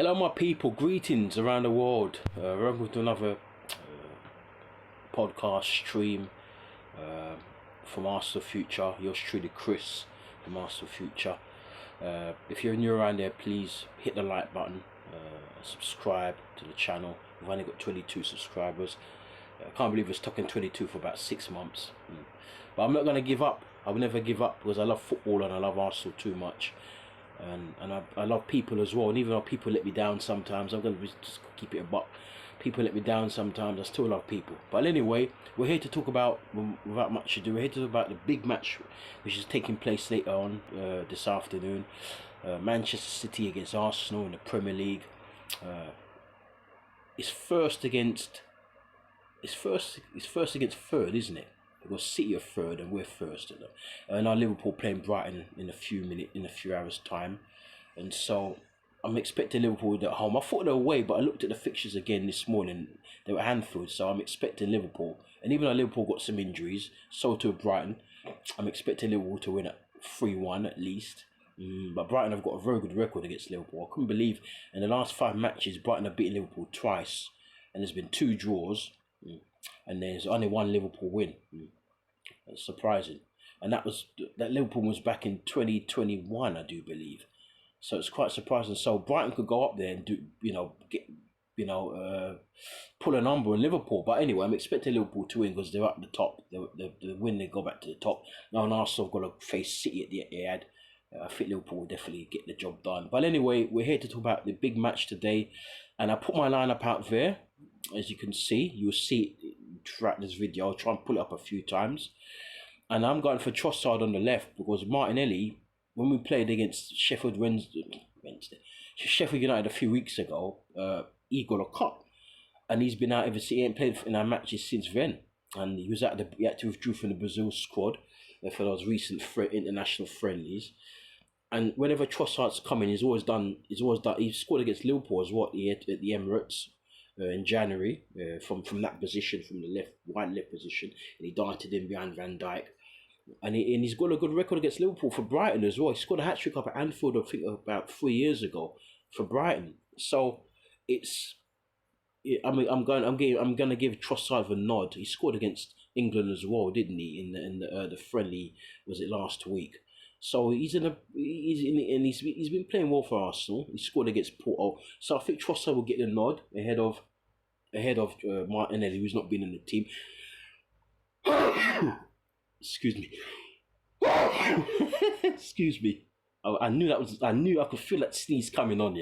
Hello, my people. Greetings around the world. Welcome to another podcast stream from Arsenal Future. Yours truly, Chris from Arsenal Future. If you're new around there, please hit the like button, subscribe to the channel. We've only got 22 subscribers. I can't believe we're stuck in 22 for about 6 months. But I'm not going to give up. I will never give up because I love football and I love Arsenal too much. And I love people as well. And even though people let me down sometimes, I'm going to just keep it a buck. People let me down sometimes. I still love people. But anyway, we're here to talk about, without much ado, we're here to talk about the big match which is taking place later on this afternoon. Manchester City against Arsenal in the Premier League. It's first against third, isn't it? Because City are third and we're first. And now Liverpool playing Brighton in a few hours time, and so I'm expecting Liverpool at home. I thought they were away, but I looked at the fixtures again this morning. They were Anfield, so I'm expecting Liverpool. And even though Liverpool got some injuries, so too Brighton. I'm expecting Liverpool to win at 3-1 at least. But Brighton have got a very good record against Liverpool. I couldn't believe in the last 5 matches Brighton have beaten Liverpool twice, and there's been 2 draws. And there's only 1 Liverpool win. That's surprising. And that Liverpool was back in 2021, I do believe. So it's quite surprising. So Brighton could go up there and pull a number on Liverpool. But anyway, I'm expecting Liverpool to win because they're up the top. They win, they go back to the top. Now Arsenal have got to face City at the Etihad. I think Liverpool will definitely get the job done. But anyway, we're here to talk about the big match today. And I put my lineup out there. As you can see, you'll see it throughout this video. I'll try and pull it up a few times. And I'm going for Trossard on the left because Martinelli, when we played against Sheffield United a few weeks ago, he got a cut. And he's been out ever since. He ain't played in our matches since then. And he had to withdraw from the Brazil squad for those recent international friendlies. And whenever Trossard's coming, he's scored against Liverpool as well at the Emirates. In January, from that position, from the wide left position, and he darted in behind Van Dijk, and he's got a good record against Liverpool for Brighton as well. He scored a hat-trick up at Anfield, I think, about 3 years ago for Brighton. So I'm gonna give Trossard a nod. He scored against England as well, didn't he? In the friendly, was it last week? So he's been playing well for Arsenal. He scored against Porto, so I think Trossard will get the nod ahead of Martinelli, who's not been in the team. Excuse me. Excuse me. I knew I could feel that sneeze coming on.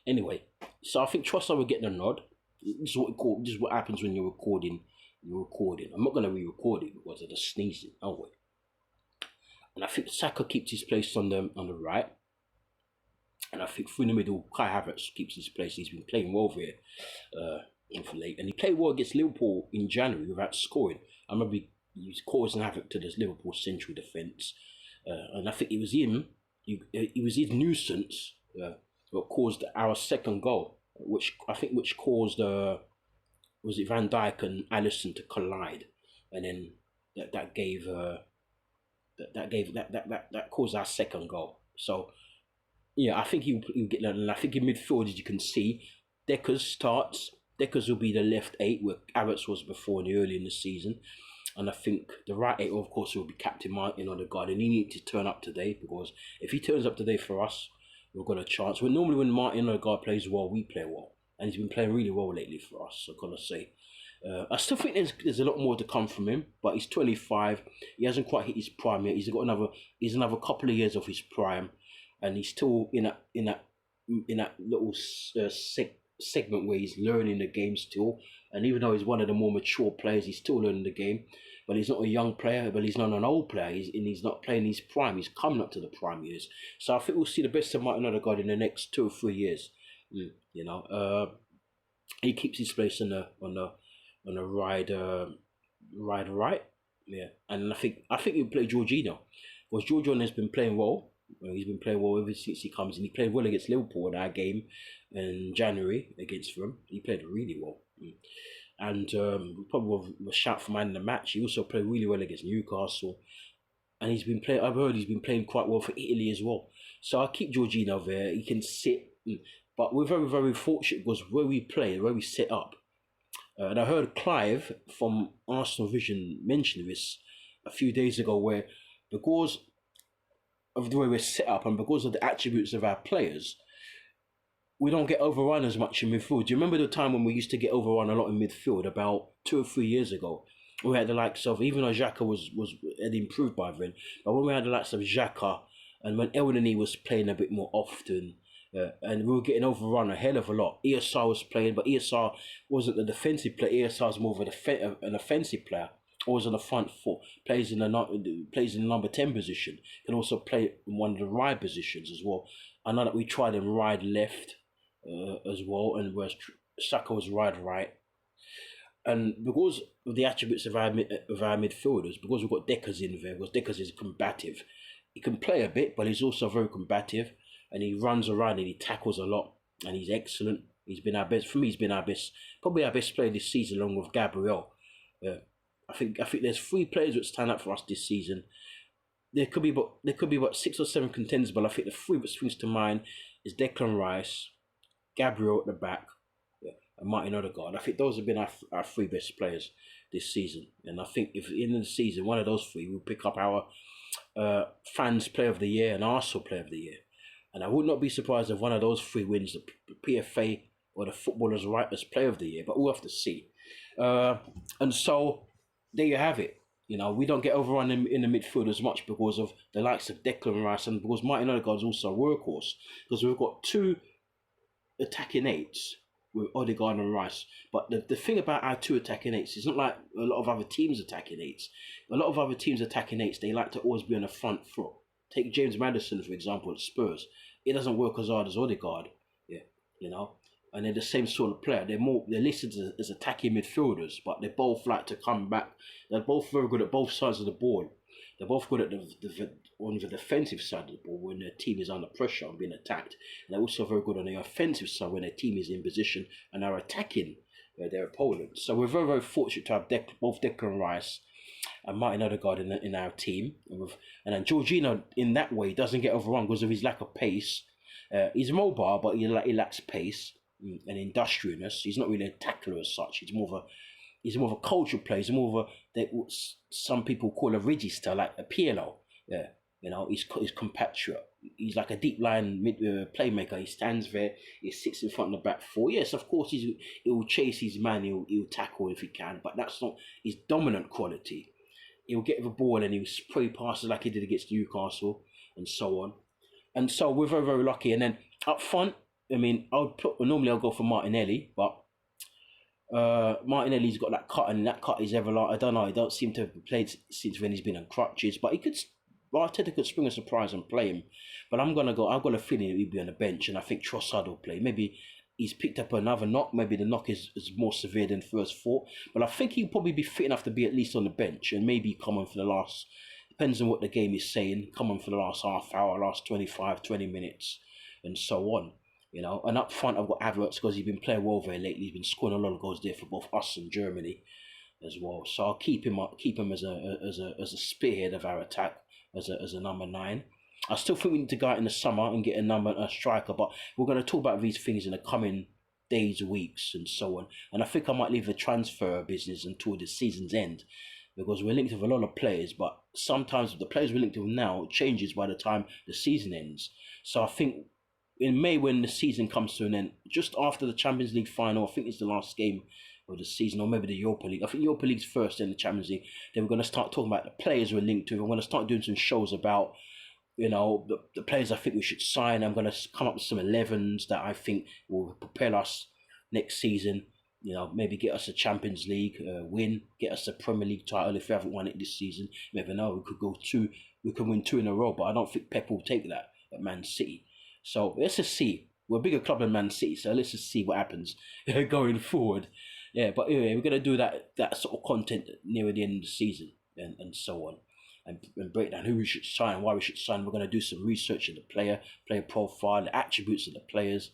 Anyway, so I think Trossard will get the nod. This is what happens when you're recording. I'm not gonna re-record it because of the sneezing. Oh wait. And I think Saka keeps his place on the right. And I think through the middle, Kai Havertz keeps his place. He's been playing well there for late. And he played well against Liverpool in January without scoring. I remember he was causing havoc to this Liverpool central defence. And I think it was him, it was his nuisance that caused our second goal, which caused, was it Van Dijk and Alisson to collide. And then that caused our second goal. So yeah, I think he'll get that. And I think in midfield, as you can see, Deckers starts. Deckers will be the left 8 where Havertz was before early in the season. And I think the right 8, of course, will be Captain Martin Odegaard. And he needs to turn up today, because if he turns up today for us, we've got a chance. Well, normally when Martin Odegaard plays well, we play well. And he's been playing really well lately for us, so I've got to say. I still think there's a lot more to come from him, but he's 25. He hasn't quite hit his prime yet. He's another couple of years of his prime, and he's still in that little segment where he's learning the game still. And even though he's one of the more mature players, he's still learning the game. But he's not a young player, but he's not an old player. He's not playing his prime. He's coming up to the prime years. So I think we'll see the best of Martin Odegaard in the next 2 or 3 years. He keeps his place on the right, yeah. And I think he'll play Jorginho, because Jorginho has been playing well. He's been playing well ever since he comes in. He played well against Liverpool in our game in January against them. He played really well. And probably a shout for man in the match. He also played really well against Newcastle. And I've heard he's been playing quite well for Italy as well. So I'll keep Jorginho there. He can sit But we're very, very fortunate because where we play, where we set up. And I heard Clive from Arsenal Vision mention this a few days ago, where because of the way we're set up and because of the attributes of our players, we don't get overrun as much in midfield. Do you remember the time when we used to get overrun a lot in midfield about 2 or 3 years ago? We had the likes of, even though Xhaka was had improved by then, but when we had the likes of Xhaka and when Elneny was playing a bit more often, and we were getting overrun a hell of a lot. ESR was playing, but ESR wasn't a defensive player. ESR was more of an offensive player. Always on the front foot, plays in the number 10 position. Can also play in one of the wide positions as well. I know that we tried him wide left as well, and whereas Saka was wide right. And because of the attributes of our midfielders, because we've got Deckers in there, because Deckers is combative. He can play a bit, but he's also very combative, and he runs around and he tackles a lot, and he's excellent. He's been our best. For me, he's been our best, probably our best player this season, along with Gabriel. I think there's 3 players that stand out for us this season. There could be about 6 or 7 contenders, but I think the 3 that springs to mind is Declan Rice, Gabriel at the back, and Martin Odegaard. I think those have been our 3 best players this season. And I think if at the end of the season, one of those 3 will pick up our fans player of the year and Arsenal player of the year. And I would not be surprised if one of those 3 wins the PFA or the Footballers' Writers Player of the Year, but we'll have to see. And so there you have it. You know, we don't get overrun in the midfield as much because of the likes of Declan Rice and because Martin Odegaard is also a workhorse, because we've got 2 attacking 8s with Odegaard and Rice. But the thing about our 2 attacking 8s is not like a lot of other teams attacking 8s. A lot of other teams attacking 8s, they like to always be on the front foot. Take James Maddison, for example, at Spurs. It doesn't work as hard as Odegaard. Yeah, you know. And they're the same sort of player. They're listed as attacking midfielders, but they both like to come back. They're both very good at both sides of the ball. They're both good at on the defensive side of the ball when their team is under pressure and being attacked. And they're also very good on the offensive side when their team is in position and are attacking their opponents. So we're very, very fortunate to have both Declan Rice and Martin Odegaard in our team. And then Jorginho, in that way, doesn't get overrun because of his lack of pace. He's mobile, but he lacks pace and industriousness. He's not really a tackler as such. He's more of a cultural player. He's more of what some people call a regista, like a PLO. Yeah, you know, he's compatriot. He's like a deep line playmaker. He stands there. He sits in front of the back 4. Yes, of course, he will chase his man. He'll tackle if he can, but that's not his dominant quality. He'll get the ball and he'll spray passes like he did against Newcastle and so on. And so we're very, very lucky. And then up front, I mean, normally I'll go for Martinelli, but Martinelli's got that cut, and that cut is ever like, I don't know, he don't seem to have played since when he's been on crutches, but Arteta could spring a surprise and play him. But I've got a feeling he'll be on the bench, and I think Trossard will play. Maybe he's picked up another knock, maybe the knock is more severe than first thought, but I think he'll probably be fit enough to be at least on the bench, and maybe come on for the last, depends on what the game is saying, come on for the last half hour, last 20 minutes, and so on. You know, and up front I've got Havertz because he's been playing well there lately. He's been scoring a lot of goals there for both us and Germany as well. So I'll keep him as a spearhead of our attack, as a number 9. I still think we need to go out in the summer and get a striker, but we're going to talk about these things in the coming days, weeks, and so on. And I think I might leave the transfer business until the season's end, because we're linked with a lot of players, but sometimes the players we're linked with now changes by the time the season ends. So I think in May, when the season comes to an end, just after the Champions League final, I think it's the last game of the season, or maybe the Europa League. I think Europa League's first, then the Champions League. Then we're going to start talking about the players we're linked to. We're going to start doing some shows about, you know, the players I think we should sign. I'm going to come up with some 11s that I think will propel us next season. You know, maybe get us a Champions League win, get us a Premier League title if we haven't won it this season. You never know, we could win 2 in a row, but I don't think Pep will take that at Man City. So let's just see. We're a bigger club than Man City, so let's just see what happens going forward. Yeah, but anyway, we're going to do that sort of content near the end of the season and so on. And break down who we should sign, why we should sign. We're going to do some research in the player profile, the attributes of the players,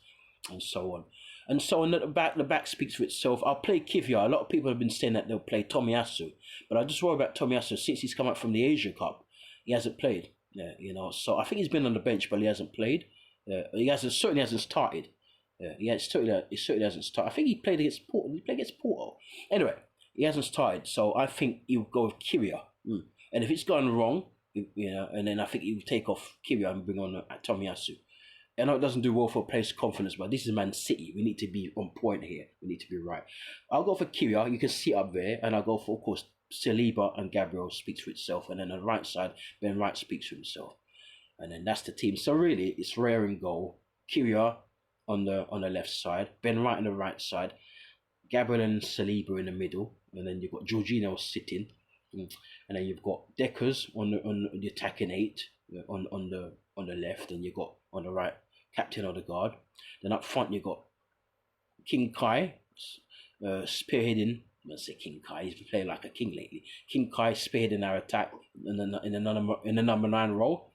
and so on. And so on, the back speaks for itself. I'll play Kivior. A lot of people have been saying that they'll play Tomiyasu, but I just worry about Tomiyasu since he's come out from the Asia Cup. He hasn't played. Yeah, you know, so I think he's been on the bench, but he hasn't played. He certainly hasn't started. Yeah, it certainly hasn't started. I think he played against Porto. He played against Porto. Anyway, he hasn't started, so I think he'll go with Kyria. And if it's gone wrong, and then I think he'll take off Kyria and bring on Tomiyasu. I know it doesn't do well for players' confidence, but this is Man City. We need to be on point here. We need to be right. I'll go for Kyria. You can see up there, and I'll go for, of course, Saliba and Gabriel speaks for itself, and then on the right side, Ben Wright speaks for himself, and then that's the team. So really, it's rare in goal. Kyria on the left side, Ben Wright on the right side, Gabriel and Saliba in the middle, and then you've got Jorginho sitting, and then you've got Deckers on the attacking eight on the left, and you've got on the right Captain Odegaard. Then up front you got King Kai spearheading. Let's say King Kai. He's been playing like a king lately. King Kai spearheading our attack in the number 9 role,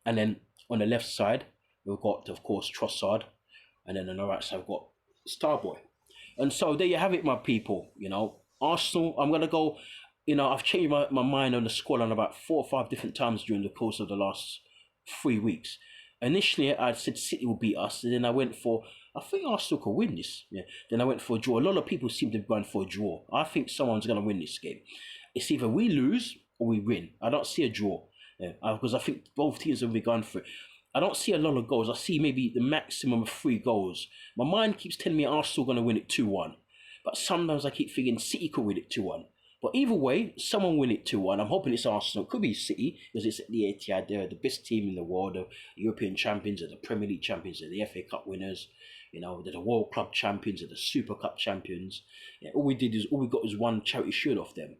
and then on the left side we've got, of course, Trossard, and then on the right side we've got Starboy. And so there you have it, my people. Arsenal. I'm gonna go. I've changed my mind on the squad on about 4 or 5 different times during the course of the last 3 weeks. Initially, I said City will beat us, and then I went for, I think Arsenal can win this. Yeah. Then I went for a draw. A lot of people seem to be going for a draw. I think someone's going to win this game. It's either we lose or we win. I don't see a draw, because I think both teams will be going for it. I don't see a lot of goals. I see maybe the maximum of 3 goals. My mind keeps telling me Arsenal going to win it 2-1. But sometimes I keep thinking City could win it 2-1. But either way, someone win it 2-1. I'm hoping it's Arsenal. It could be City, because it's at the Etihad. They're the best team in the world. The European champions, they're the Premier League champions, they're the FA Cup winners. They're the World Club champions, they're the Super Cup champions. Yeah, all we got was one charity shield off them.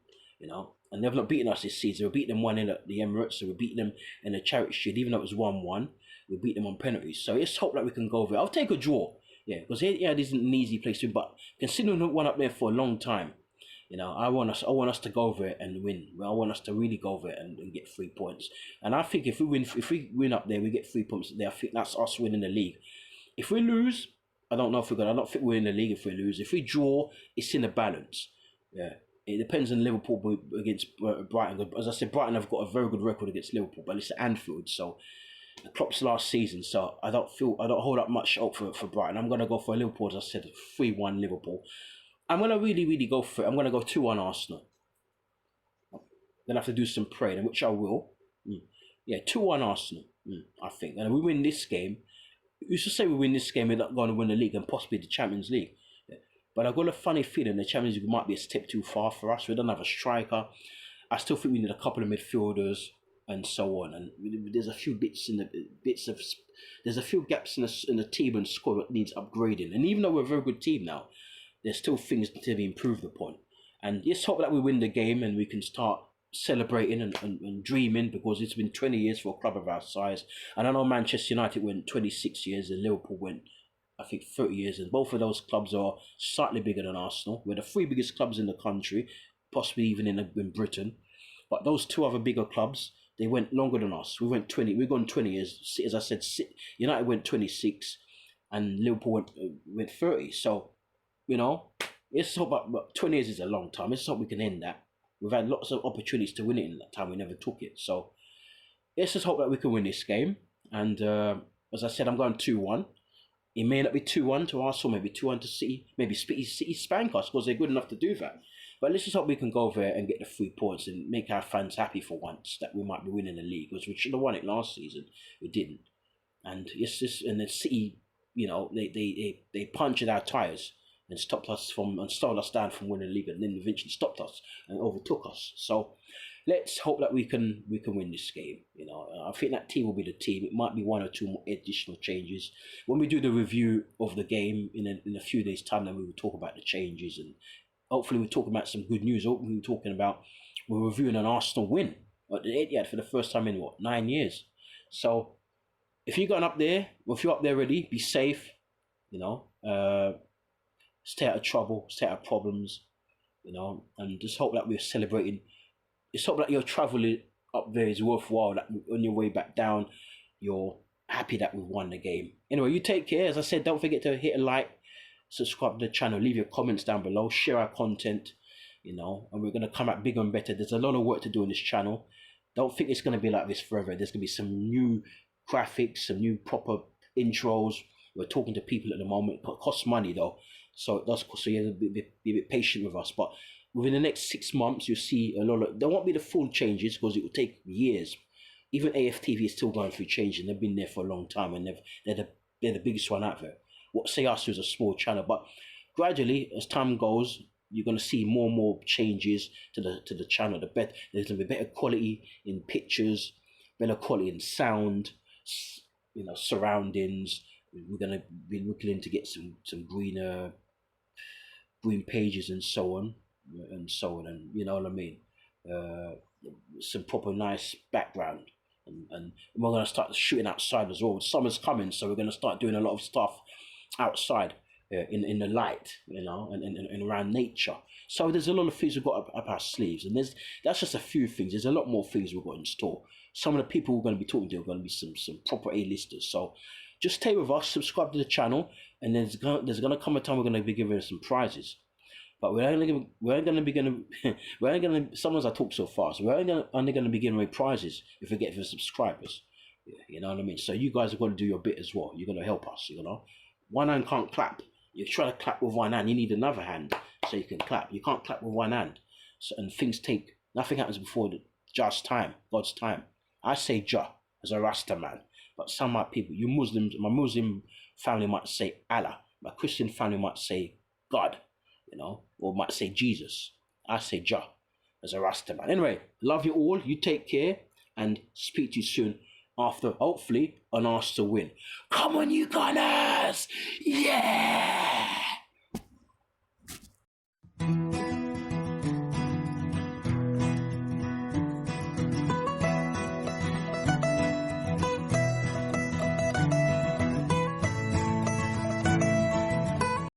And they've not beaten us this season. We beat them 1-0 at the Emirates, so we beat them in the charity shield, even though it was 1-1. We beat them on penalties. So let's hope that we can go over. I'll take a draw. Yeah, because Etihad isn't an easy place to win, but considering we've won up there for a long time, I want us to go over it and win. I want us to really go over it and get 3 points. And I think if we win up there, we get 3 points there. I think that's us winning the league. If we lose, I don't know if we're gonna. I don't think we're in the league if we lose. If we draw, it's in a balance. Yeah, it depends on Liverpool against Brighton. As I said, Brighton have got a very good record against Liverpool, but it's at Anfield, so Klopp's last season. So I don't hold up much hope for Brighton. I'm gonna go for Liverpool. As I said, 3-1 Liverpool. I'm going to really, really go for it. I'm going to go 2-1 Arsenal. I'm going to have to do some praying, which I will. Yeah, 2-1 Arsenal, I think. And if we win this game, you should say we win this game, we're not going to win the league and possibly the Champions League. Yeah. But I've got a funny feeling the Champions League might be a step too far for us. We don't have a striker. I still think we need a couple of midfielders and so on. And there's a few there's a few gaps in the team and squad that needs upgrading. And even though we're a very good team now, there's still things to be improved upon. And let's hope that we win the game and we can start celebrating and dreaming, because it's been 20 years for a club of our size. And I know Manchester United went 26 years and Liverpool went, I think, 30 years. And both of those clubs are slightly bigger than Arsenal. We're the 3 biggest clubs in the country, possibly even in Britain. But those 2 other bigger clubs, they went longer than us. We've gone 20 years. As I said, United went 26 and Liverpool went 30. So, let's hope about 20 years is a long time. Let's hope we can end that. We've had lots of opportunities to win it in that time. We never took it. So let's just hope that we can win this game. And as I said, I'm going 2-1. It may not be 2-1 to Arsenal, maybe 2-1 to City. Maybe City spank us because they're good enough to do that. But let's just hope we can go there and get the 3 points and make our fans happy for once that we might be winning the league, because we should have won it last season. We didn't. And it's just, and then City, they punctured our tyres and slowed us down from winning the league, and then eventually stopped us and overtook us. So let's hope that we can win this game. I think that team will be the team. It might be 1 or 2 more additional changes when we do the review of the game in a few days' time. Then we will talk about the changes, and hopefully we're talking about some good news. Hopefully we're reviewing an Arsenal win at the Etihad for the first time in 9 years. So if you're going up there, or if you're up there already, be safe. Stay out of trouble, stay out of problems, and just hope that we're celebrating. Just hope that your travel up there is worthwhile, that on your way back down, you're happy that we've won the game. Anyway, you take care. As I said, don't forget to hit a like, subscribe to the channel, leave your comments down below, share our content, and we're going to come out bigger and better. There's a lot of work to do on this channel. Don't think it's going to be like this forever. There's going to be some new graphics, some new proper intros, We're talking to people at the moment. It costs money though, so it does cost. So you have to be a bit patient with us. But within the next 6 months, you'll see a lot of. There won't be the full changes because it will take years. Even AFTV is still going through changes. They've been there for a long time, and they're the biggest one out there. What Say Us is a small channel, but gradually as time goes, you're going to see more and more changes to the channel. There's going to be better quality in pictures, better quality in sound, surroundings. We're going to be looking to get some green pages and so on, and you know what I mean. Some proper nice background, and we're going to start shooting outside as well. Summer's coming, so we're going to start doing a lot of stuff outside. In the light, and around nature. So there's a lot of things we've got up our sleeves, and that's just a few things. There's a lot more things we've got in store. Some of the people we're going to be talking to are going to be some proper A-listers. So just stay with us, subscribe to the channel, and there's going to come a time we're going to be giving some prizes. But we're only going to sometimes I talk so fast. We're only going to be giving away prizes if we get for subscribers. You know what I mean? So you guys are going to do your bit as well. You're going to help us. One hand can't clap. You try to clap with one hand, you need another hand so you can clap. You can't clap with one hand. So, and nothing happens before God's time. I say Jah as a Rasta man, but some people, you Muslims, my Muslim family might say Allah, my Christian family might say God, or might say Jesus. I say Jah as a Rasta man. Anyway, love you all, you take care, and speak to you soon after, hopefully, an Arsenal win. Come on, you Gunners! Yeah!